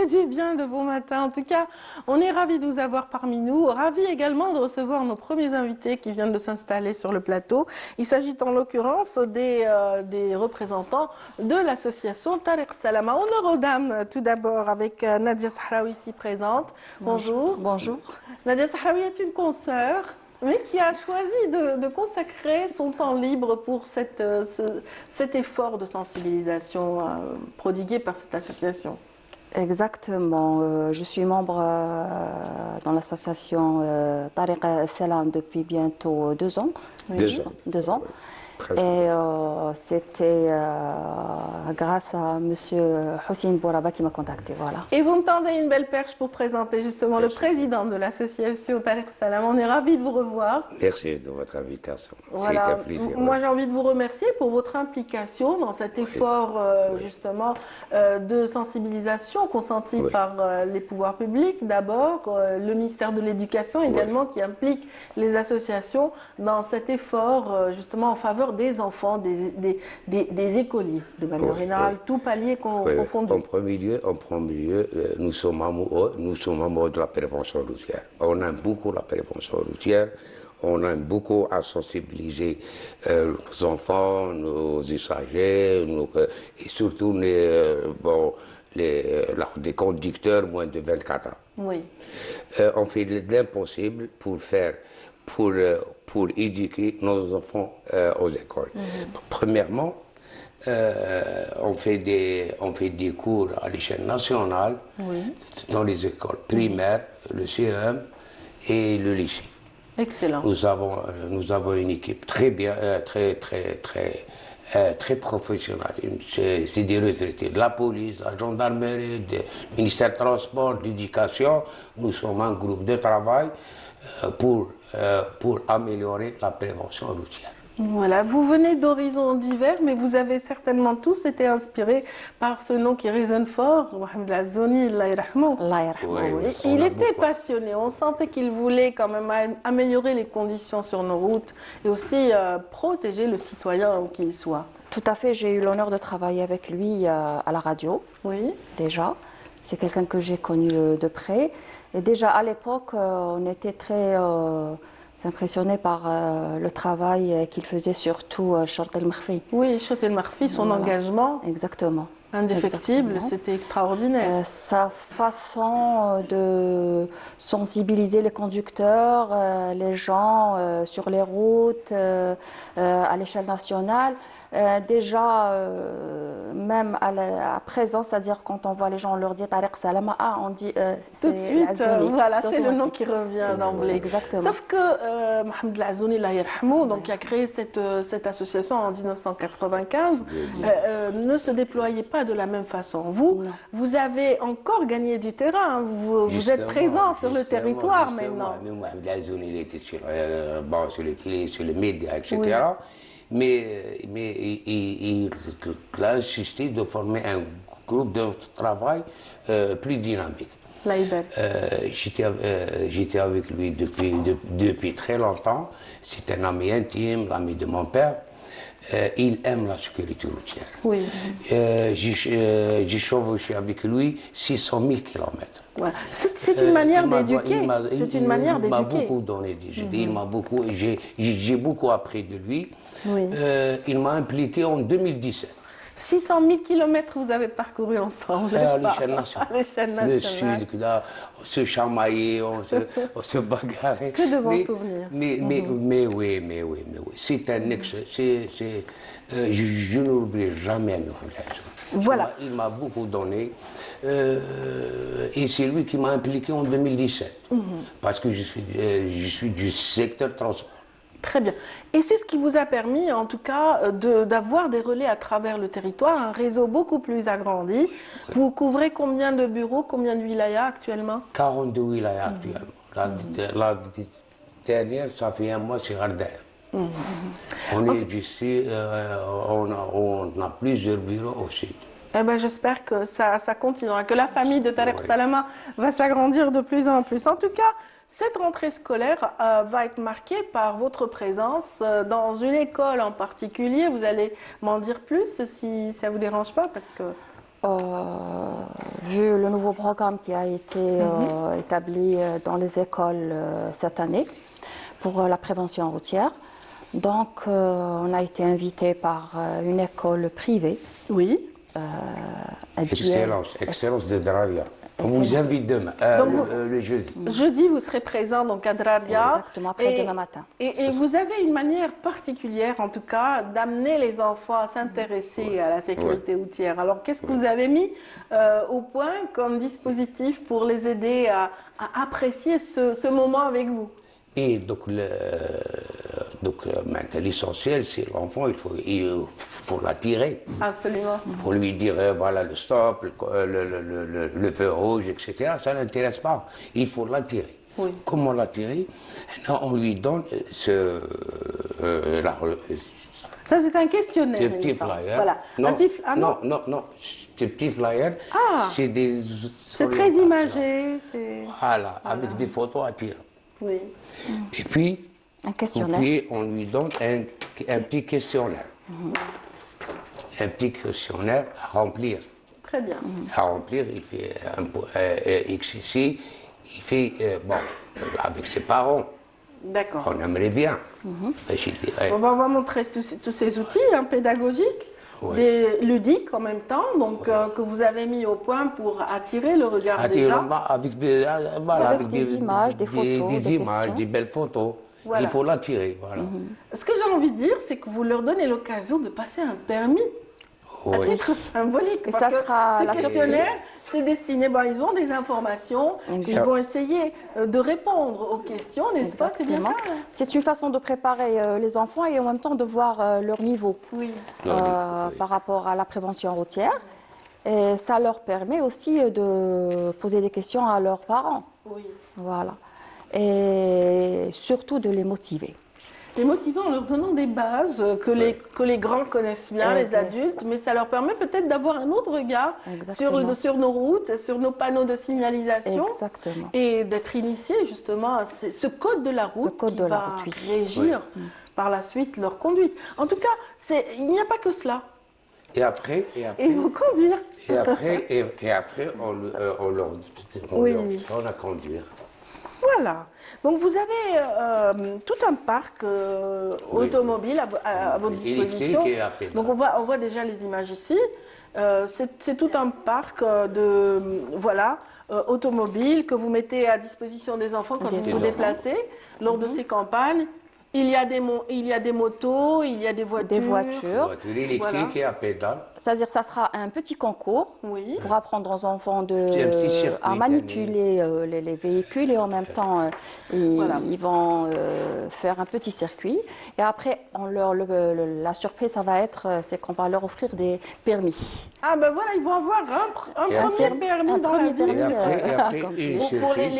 fait du bien de bon matin. En tout cas, on est ravis de vous avoir parmi nous. Ravis également de recevoir nos premiers invités qui viennent de s'installer sur le plateau. Il s'agit en l'occurrence des représentants de l'association Tariq Salama. Honneur aux dames tout d'abord avec Nadia Sahraoui ici présente. Bonjour. Bonjour. Nadia Sahraoui est une consoeur, mais qui a choisi de consacrer son temps libre pour cet effort de sensibilisation prodigué par cette association. Exactement. Je suis membre dans l'association Tariq Salam depuis bientôt 2 ans. Oui. 2 ans. Et c'était grâce à Monsieur Houssine Bouraba qui m'a contacté. Voilà. Et vous me tendez une belle perche pour présenter justement le président de l'association Tariq Salam. On est ravis de vous revoir. Merci de votre invitation. Voilà. C'est un plaisir. Moi, j'ai envie de vous remercier pour votre implication dans cet effort justement de sensibilisation consenti par les pouvoirs publics d'abord, le ministère de l'Éducation également qui implique les associations dans cet effort justement en faveur des enfants, des écoliers de manière générale, tout palier confondu. En premier lieu, nous sommes amoureux de la prévention routière. On aime beaucoup la prévention routière. On aime beaucoup à sensibiliser nos enfants, nos usagers, et surtout les conducteurs moins de 24 ans. Oui. On fait l'impossible pour éduquer nos enfants aux écoles. Premièrement, on fait des cours à l'échelle nationale dans les écoles primaires, le CEM et le lycée. Excellent. Nous avons une équipe très bien, très professionnelle. C'est des retraités de la police, de la gendarmerie, du ministère des Transports, de l'Éducation. Nous sommes un groupe de travail pour améliorer la prévention routière. Voilà, vous venez d'horizons divers, mais vous avez certainement tous été inspirés par ce nom qui résonne fort, Mohamed Azzouni, Allah yarhamou. Allah yarhamou. Oui. Il était passionné, on sentait qu'il voulait quand même améliorer les conditions sur nos routes et aussi protéger le citoyen où qu'il soit. Tout à fait. J'ai eu l'honneur de travailler avec lui à la radio. Oui. Déjà. C'est quelqu'un que j'ai connu de près. Et déjà à l'époque, on était très impressionné par le travail qu'il faisait, surtout Chort El Marfi. Oui, Chort El Marfi, son engagement. Exactement. Indéfectible, c'était extraordinaire. Sa façon de sensibiliser les conducteurs, les gens sur les routes, à l'échelle nationale. Déjà, même à présent, c'est-à-dire quand on voit les gens, on leur dit Tariq Salama, on dit tout de suite, voilà, c'est le nom qui revient d'emblée. Exactement. Sauf que Mohamed Azzouni, Allah yarhamou, donc qui a créé cette association en 1995, ne se déployait pas de la même façon. Vous avez encore gagné du terrain, vous êtes présent sur le territoire maintenant. Mohamed Azzouni, il était sur les télé, sur les médias, etc. Mais il a insisté de former un groupe de travail plus dynamique. J'étais avec lui depuis très longtemps. C'est un ami intime, l'ami de mon père. Il aime la sécurité routière. Oui. J'ai chevauché avec lui 600 000 kilomètres. Voilà. C'est une manière d'éduquer. Il m'a beaucoup donné. J'ai beaucoup appris de lui. Oui. Il m'a impliqué en 2017. 600 000 kilomètres vous avez parcouru ensemble. À l'échelle nationale. Le Sud, là, on se chamaillait, on se bagarrait. Que de bons souvenirs. Mais oui. C'est un je n'oublierai jamais Mohamed Azzouni. Voilà. Il m'a beaucoup donné. Et c'est lui qui m'a impliqué en 2017. Parce que je suis du secteur transport. Très bien. Et c'est ce qui vous a permis, en tout cas, d'avoir des relais à travers le territoire, un réseau beaucoup plus agrandi. Vous couvrez combien de bureaux, combien de wilayas actuellement? 42 wilayas actuellement. La dernière, ça fait un mois, c'est Ardea. On est ici, on a plusieurs bureaux au sud. Eh ben, j'espère que ça continuera, que la famille de Tariq Salama va s'agrandir de plus en plus. En tout cas, cette rentrée scolaire va être marquée par votre présence dans une école en particulier. Vous allez m'en dire plus si ça ne vous dérange pas parce que... Vu le nouveau programme qui a été établi dans les écoles cette année pour la prévention routière, donc on a été invité par une école privée. Oui. Excellence, excellence de Draria. On vous invite demain, le jeudi. Jeudi, vous serez présent donc à Draria. Exactement, après-demain matin. Et vous avez une manière particulière, en tout cas, d'amener les enfants à s'intéresser à la sécurité routière. Alors, qu'est-ce que vous avez mis au point comme dispositif pour les aider à apprécier ce moment avec vous? Et donc, maintenant, l'essentiel, c'est l'enfant, il faut l'attirer. Absolument. Pour lui dire, voilà, le stop, le feu rouge, etc. Ça ne l'intéresse pas. Il faut l'attirer. Oui. Comment l'attirer? On lui donne Ça, c'est un questionnaire. ce petit il me semble. flyer. Voilà. Non, Un petit- ah, non, non. Ce petit flyer, c'est des... c'est très imagé. Voilà, avec des photos à tirer. Oui. Et puis, Un questionnaire. on lui donne un petit questionnaire. Un petit questionnaire à remplir. Très bien. À remplir, il fait XCC, il fait, avec ses parents. D'accord. On aimerait bien. Mais je dirais, On va montrer tous ces outils pédagogiques, Oui. des ludiques en même temps, donc que vous avez mis au point pour attirer le regard des gens. avec des, Avec des images, des photos, des des images, questions. des belles photos. Voilà. Il faut l'attirer, voilà. Ce que j'ai envie de dire, c'est que vous leur donnez l'occasion de passer un permis à Oui. titre symbolique. Et parce ça que sera ce la questionnaire, surprise. c'est destiné, ils ont des informations, ils vont essayer de répondre aux questions, n'est-ce pas? C'est bien ça? Exactement. C'est une façon de préparer les enfants et en même temps de voir leur niveau Oui. par rapport à la prévention routière. Et ça leur permet aussi de poser des questions à leurs parents. Oui. Voilà. Et surtout de les motiver. Les motivants en leur donnant des bases que les grands connaissent bien, les adultes, mais ça leur permet peut-être d'avoir un autre regard sur nos routes, sur nos panneaux de signalisation. Exactement. Et d'être initiés justement à ce code de la route qui va régir par la suite leur conduite. En tout cas, il n'y a pas que cela. Et après, Et vous conduire. et après, on leur apprend à conduire. Voilà. Donc vous avez tout un parc automobile à votre disposition. Électrique et à pédale. Donc on voit déjà les images ici. C'est tout un parc automobile que vous mettez à disposition des enfants quand vous vous déplacez lors de ces campagnes. Il y a des motos, il y a des voitures. Des voitures. Voiture électrique et à pédale. C'est-à-dire que ça sera un petit concours pour apprendre aux enfants à manipuler les véhicules et en même temps ils vont faire un petit circuit. Et après, la surprise, ça va être, c'est qu'on va leur offrir des permis. Ah ben voilà, ils vont avoir un premier permis dans la vie. Et après une surprise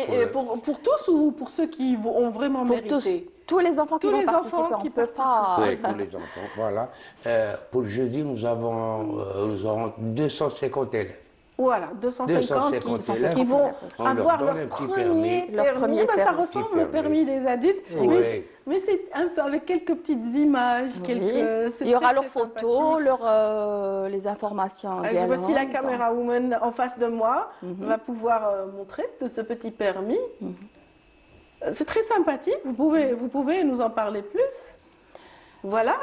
pour tous ou pour ceux qui ont vraiment mérité? Tous les enfants qui vont participer, on ne peut pas... Oui, tous les enfants, voilà. Pour jeudi, nous aurons 250 élèves. Voilà, 250 élèves qui vont on leur avoir donne leur un petit premier permis. Ça ressemble au permis des adultes, mais c'est un peu avec quelques petites images. Il y aura leurs photos, les informations également. Voici la caméra woman en face de moi, va pouvoir montrer de ce petit permis. C'est très sympathique, vous pouvez nous en parler plus. Voilà,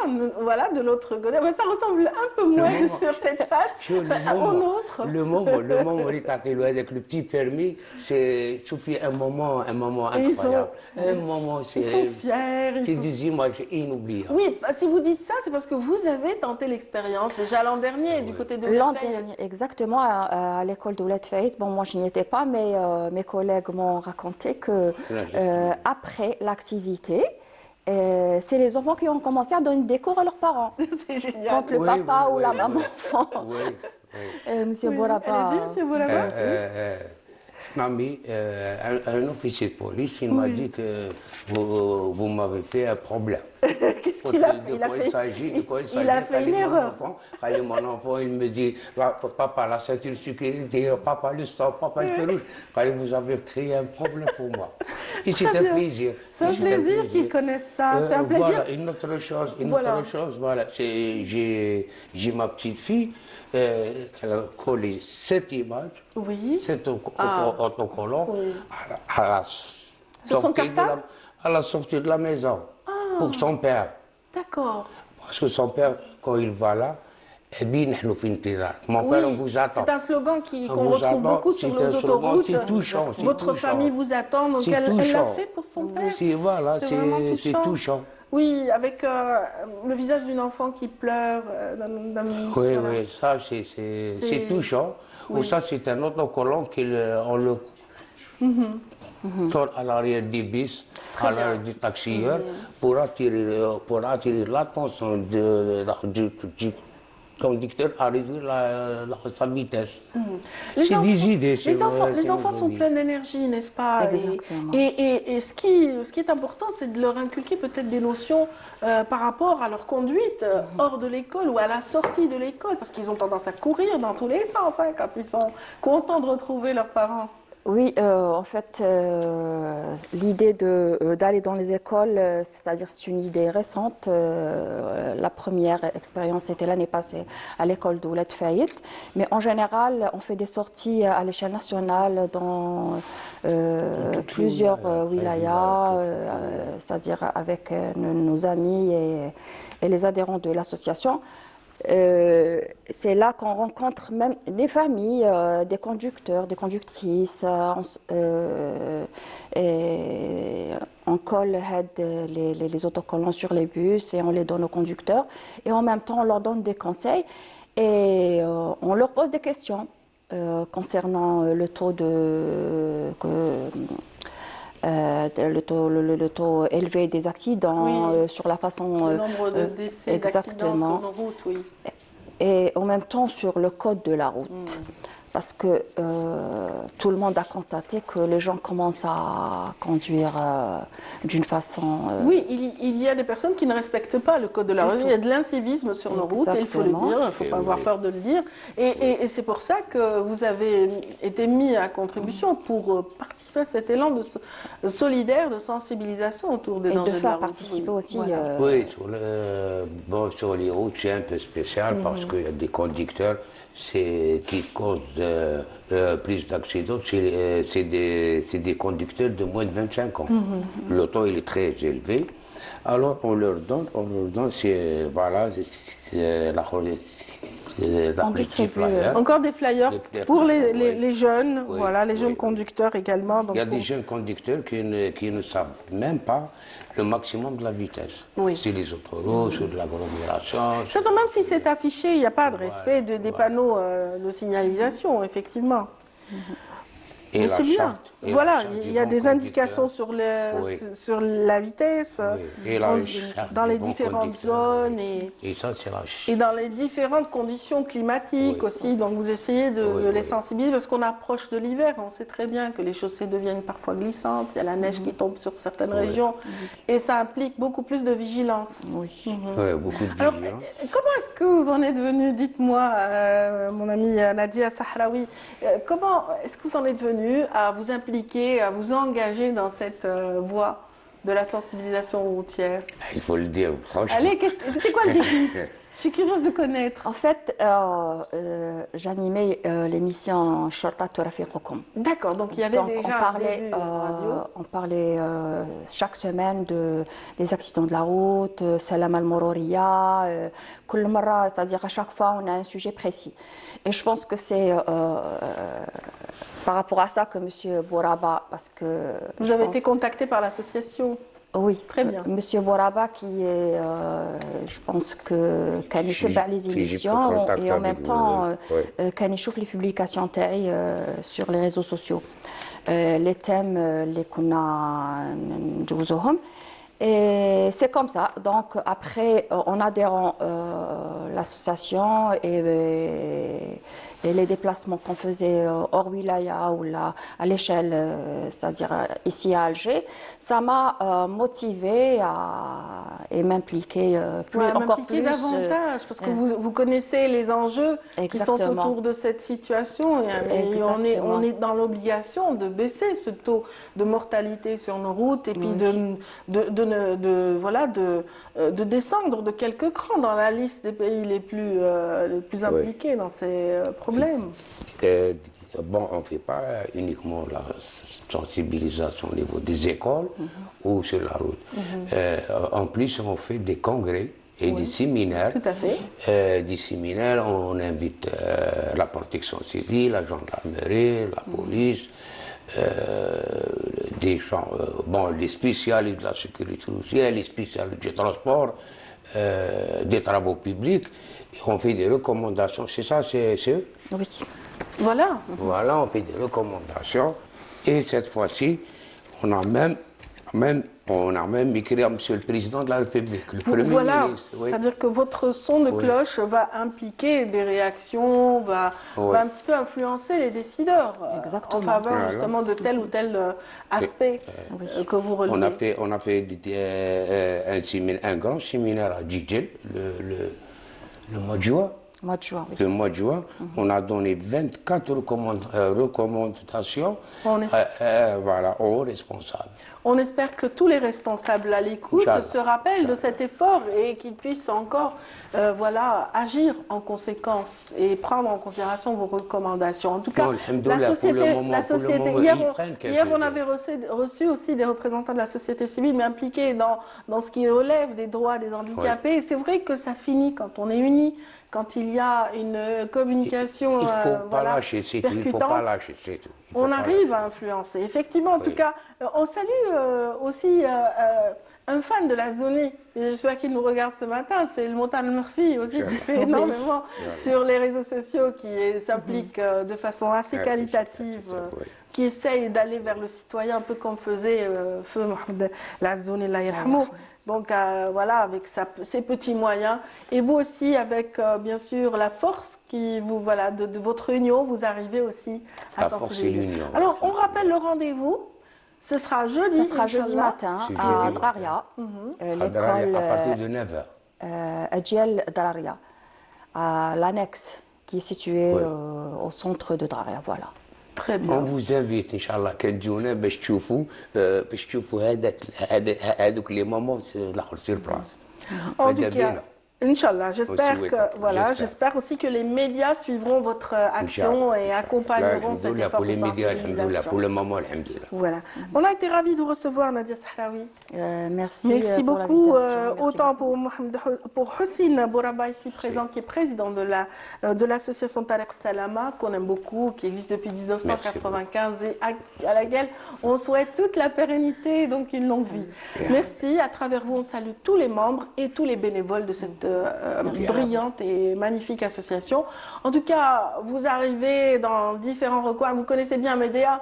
de l'autre côté. Ça ressemble un peu moins sur cette face au nôtre. Le moment où on est avec le petit permis, c'est un moment incroyable. Ils sont fiers. C'est des images inoubliables. Oui, si vous dites ça, c'est parce que vous avez tenté l'expérience déjà l'an dernier du côté de l'an dernier, exactement, à l'école de Ouled Fayet. Bon, moi je n'y étais pas, mais mes collègues m'ont raconté que après l'activité, c'est les enfants qui ont commencé à donner des cours à leurs parents. C'est génial. Quand le papa ou la maman font. Monsieur Bouraba. Monsieur Bouraba. Mamie, un officier de police, il m'a dit que vous m'avez fait un problème. Qu'est-ce qu'il a fait? De quoi il s'agit, de quoi il s'agit. Il a fait une erreur. Mon enfant, il me dit, papa, la ceinture de sécurité, papa, le stop, papa, le feu rouge. Vous avez créé un problème pour moi. Et c'est un plaisir. C'est un plaisir qu'ils connaissent ça. C'est un plaisir. Voilà, une autre chose, voilà. J'ai ma petite fille, elle a collé cette image, Oui. cet autocollant, à la Sur son cartable? à la sortie de la maison, pour son père. D'accord. Parce que son père, quand il va là, mon père, on vous attend. C'est un slogan qu'on vous retrouve attend. beaucoup sur C'est un les slogan, autoroutes. c'est touchant. c'est Votre touchant. famille vous attend, donc C'est elle l'a touchant. fait pour son père. Voilà, vraiment c'est touchant. Oui, avec le visage d'une enfant qui pleure. Oui, voilà. oui, ça c'est touchant. Oui. Ou ça c'est un autocollant qu'on le tourne à l'arrière des bus, à l'arrière du taxieur, pour attirer l'attention du conducteur à réduire sa vitesse. C'est des idées. Les enfants sont pleins d'énergie, n'est-ce pas? Exactement. Et ce qui est important, c'est de leur inculquer peut-être des notions par rapport à leur conduite hors de l'école ou à la sortie de l'école, parce qu'ils ont tendance à courir dans tous les sens quand ils sont contents de retrouver leurs parents. Oui, en fait, l'idée d'aller dans les écoles, c'est-à-dire c'est une idée récente. La première expérience était l'année passée à l'école de Ouled Fayet. Mais en général, on fait des sorties à l'échelle nationale dans plusieurs wilayas, c'est-à-dire avec nos amis et les adhérents de l'association. C'est là qu'on rencontre même des familles, des conducteurs, des conductrices. Et on colle les autocollants sur les bus et on les donne aux conducteurs. Et en même temps, on leur donne des conseils et on leur pose des questions concernant le taux le taux élevé des accidents, sur la façon... Le nombre de décès, d'accidents sur nos routes, oui. Et en même temps sur le code de la route. Parce que tout le monde a constaté que les gens commencent à conduire d'une façon... Oui, il y a des personnes qui ne respectent pas le code de la route. Il y a de l'incivisme sur nos routes, et il faut le dire, il ne faut pas avoir peur de le dire. Et c'est pour ça que vous avez été mis à contribution pour participer à cet élan solidaire, de sensibilisation autour des dangers de la route. Et de faire participer aussi... Oui, sur les routes, c'est un peu spécial parce qu'il y a des conducteurs qui causent plus d'accidents, c'est des conducteurs de moins de 25 ans. Le taux il est très élevé. Alors on leur donne On distribue encore des flyers pour les jeunes, les jeunes conducteurs également. Donc il y a des jeunes conducteurs qui ne savent même pas le maximum de la vitesse. C'est les autoroutes, sur de l'agglomération. Même si c'est affiché, il n'y a pas de respect des panneaux de signalisation, effectivement. Mais c'est bien. Voilà, il y a des indications sur la vitesse, dans les différentes zones et dans les différentes conditions climatiques aussi. Donc vous essayez de les sensibiliser parce qu'on approche de l'hiver. On sait très bien que les chaussées deviennent parfois glissantes. Il y a la neige qui tombe sur certaines régions et ça implique beaucoup plus de vigilance. Beaucoup de vigilance. Alors, comment est-ce que vous en êtes venu? Dites-moi, mon amie Nadia Sahraoui, comment est-ce que vous en êtes venu à vous impliquer, à vous engager dans cette voie de la sensibilisation routière? Il faut le dire, franchement. Allez, c'était quoi le déclic? Je suis curieuse de connaître. En fait, j'animais l'émission Shorta Turafiqukum. D'accord, donc il y avait déjà un début de radio. On parlait chaque semaine des accidents de la route, Salam al-Mourouriya, Kul Marra, c'est-à-dire à chaque fois on a un sujet précis. Et je pense que c'est par rapport à ça que M. Bouraba, parce que... Vous avez été contacté par l'association? Oui, très bien. Monsieur Bouraba qui est, je pense que qu'il يتبع les émissions et en même temps qu'il يشوف les publications تاعي sur les réseaux sociaux. Les thèmes اللي كنا نجوزوهم. Et c'est comme ça. Donc après, en adhérant à l'association et et les déplacements qu'on faisait hors wilaya ou là, à l'échelle, c'est-à-dire ici à Alger, ça m'a motivée et m'impliquer encore m'impliquer plus. davantage, parce que vous connaissez les enjeux qui sont Exactement. autour de cette situation et Exactement. on est dans l'obligation de baisser ce taux de mortalité sur nos routes et puis de descendre de quelques crans dans la liste des pays les plus impliqués dans ces problèmes. Bon, on ne fait pas uniquement la sensibilisation au niveau des écoles ou sur la route. En plus, on fait des congrès et des séminaires. Tout à fait. Des séminaires, on invite la protection civile, la gendarmerie, la police, des gens, les spécialistes de la sécurité routière, les spécialistes du transport, des travaux publics. Et on fait des recommandations, c'est ça, c'est eux? Oui. Voilà. Voilà, on fait des recommandations. Et cette fois-ci, on a même écrit à Monsieur le Président de la République, le Premier ministre. Oui. C'est-à-dire que votre son de cloche va impliquer des réactions, va un petit peu influencer les décideurs Exactement. en faveur justement de tel ou tel aspect que vous relevez. On a fait un grand séminaire à Djidjel le mois de juin. Mois de juin, oui. Le mois de juin, on a donné 24 recommandations aux responsables. On espère que tous les responsables à l'écoute se rappellent de cet effort et qu'ils puissent encore agir en conséquence et prendre en considération vos recommandations. En tout cas, la société hier on avait reçu aussi des représentants de la société civile, mais impliqués dans ce qui relève des droits des handicapés. Et c'est vrai que ça finit quand on est unis, quand il y a une communication il faut pas lâcher, c'est tout. Il faut pas lâcher, c'est tout. On arrive à influencer. Effectivement, en tout cas, on salue aussi un fan de la Zoni. J'espère qu'il nous regarde ce matin. C'est le Montan Murphy aussi qui fait énormément sur les réseaux sociaux, qui s'implique de façon assez qualitative, qui essaye d'aller vers le citoyen, un peu comme faisait Feu Mohamed la Zoni, Allah yarhamou. Donc avec ses petits moyens. Et vous aussi, avec bien sûr la force de votre union, vous arrivez aussi à forcer l'union. Alors, on rappelle le rendez-vous. Ce sera jeudi. Ce sera jeudi matin à Draria, l'école. À partir de 9h. Adjel Draria, à l'annexe qui est située au centre de Draria. Voilà. Très bien. On vous invite, Inch'Allah, كان تجونا باش تشوفوا هذوك les moments sur place. En tout cas, Inch'Allah, j'espère aussi que les médias suivront votre action et accompagneront cet effort pour les médias, pour le moment, alhamdoulilah. Voilà. On a été ravis de vous recevoir, Nadia Sahraoui. Merci beaucoup, autant pour Houssine Bouraba, ici présent, qui est président de l'association Tariq Salama, qu'on aime beaucoup, qui existe depuis 1995 et à laquelle on souhaite toute la pérennité et donc une longue vie. Merci. À travers vous, on salue tous les membres et tous les bénévoles de cette brillante et magnifique association. En tout cas, vous arrivez dans différents recoins. Vous connaissez bien Médéa?